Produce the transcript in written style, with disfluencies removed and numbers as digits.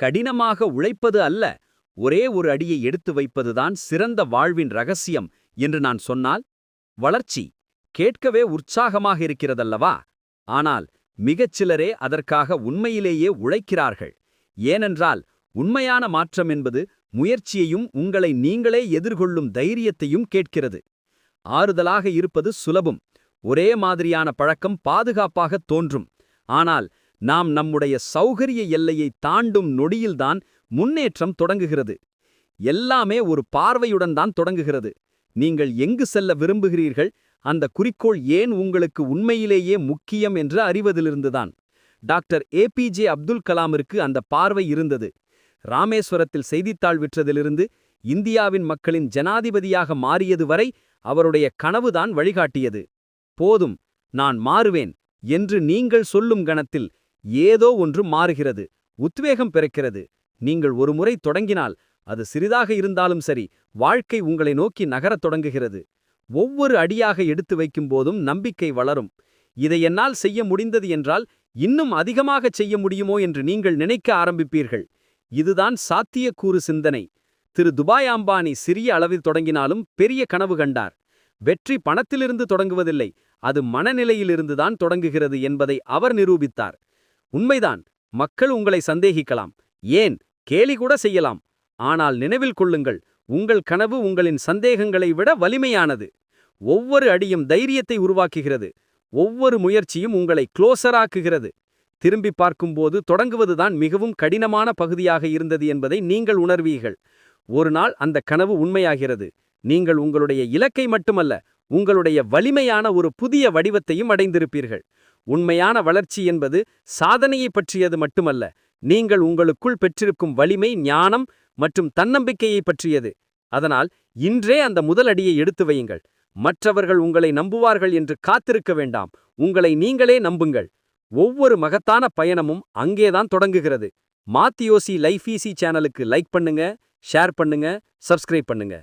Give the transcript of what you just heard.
கடினமாக உழைப்பது அல்ல, ஒரே ஒரு அடியை எடுத்து வைப்பதுதான் சிறந்த வாழ்வின் ரகசியம் என்று நான் சொன்னால், வளர்ச்சி கேட்கவே உற்சாகமாக இருக்கிறதல்லவா? ஆனால் மிகச் சிலரே அதற்காக உண்மையிலேயே உழைக்கிறார்கள். ஏனென்றால் உண்மையான மாற்றம் என்பது முயற்சியையும் உங்களை நீங்களே எதிர்கொள்ளும் தைரியத்தையும் கேட்கிறது. ஆறுதலாக இருப்பது சுலபம். ஒரே மாதிரியான பழக்கம் பாதுகாப்பாக தோன்றும். ஆனால் நாம் நம்முடைய சௌகரிய எல்லையை தாண்டும் நொடியில்தான் முன்னேற்றம் தொடங்குகிறது. எல்லாமே ஒரு பார்வையுடன் தான் தொடங்குகிறது. நீங்கள் எங்கு செல்ல விரும்புகிறீர்கள், அந்த குறிக்கோள் ஏன் உங்களுக்கு உண்மையிலேயே முக்கியம் என்று அறிவதிலிருந்துதான். டாக்டர் ஏபிஜே அப்துல் கலாமிற்கு அந்த பார்வை இருந்தது. ராமேஸ்வரத்தில் செய்தித்தாள் விற்றதிலிருந்து இந்தியாவின் மக்களின் ஜனாதிபதியாக மாறியது வரை அவருடைய கனவுதான் வழிகாட்டியது. போதும், நான் மாறுவேன் என்று நீங்கள் சொல்லும் கணத்தில் ஏதோ ஒன்று மாறுகிறது, உத்வேகம் பிறக்கிறது. நீங்கள் ஒரு முறை தொடங்கினால், அது சிறிதாக இருந்தாலும் சரி, வாழ்க்கை உங்களை நோக்கி நகரத் தொடங்குகிறது. ஒவ்வொரு அடியாக எடுத்து வைக்கும் போதும் நம்பிக்கை வளரும். இதை என்னால் செய்ய முடிந்தது என்றால் இன்னும் அதிகமாகச் செய்ய முடியுமோ என்று நீங்கள் நினைக்க ஆரம்பிப்பீர்கள். இதுதான் சாத்தியக்கூறு சிந்தனை. திரு துபாய் அம்பானி சிறிய அளவில் தொடங்கினாலும் பெரிய கனவு கண்டார். வெற்றி பணத்திலிருந்து தொடங்குவதில்லை, அது மனநிலையிலிருந்துதான் தொடங்குகிறது என்பதை அவர் நிரூபித்தார். உண்மைதான், மக்கள் உங்களை சந்தேகிக்கலாம், ஏன் கேலி கூட செய்யலாம். ஆனால் நினைவில் கொள்ளுங்கள், உங்கள் கனவு உங்களின் சந்தேகங்களை விட வலிமையானது. ஒவ்வொரு அடியும் தைரியத்தை உருவாக்குகிறது. ஒவ்வொரு முயற்சியும் உங்களை க்ளோசராக்குகிறது. திரும்பி பார்க்கும்போது தொடங்குவதுதான் மிகவும் கடினமான பகுதியாக இருந்தது என்பதை நீங்கள் உணர்வீர்கள். ஒரு நாள் அந்த கனவு உண்மையாகிறது. நீங்கள் உங்களுடைய இலக்கை மட்டுமல்ல, உங்களுடைய வலிமையான ஒரு புதிய வடிவத்தையும் அடைந்திருப்பீர்கள். உண்மையான வளர்ச்சி என்பது சாதனையை பற்றியது மட்டுமல்ல, நீங்கள் உங்களுக்குள் பெற்றிருக்கும் வலிமை, ஞானம் மற்றும் தன்னம்பிக்கையை பற்றியது. அதனால் இன்றே அந்த முதல் அடியை எடுத்து வையுங்கள். மற்றவர்கள் உங்களை நம்புவார்கள் என்று காத்திருக்க வேண்டாம். உங்களை நீங்களே நம்புங்கள். ஒவ்வொரு மகத்தான பயணமும் அங்கேதான் தொடங்குகிறது. மாத்தி யோசி லைஃப் ஈஸி சேனலுக்கு லைக் பண்ணுங்க, ஷேர் பண்ணுங்க, சப்ஸ்கிரைப் பண்ணுங்க.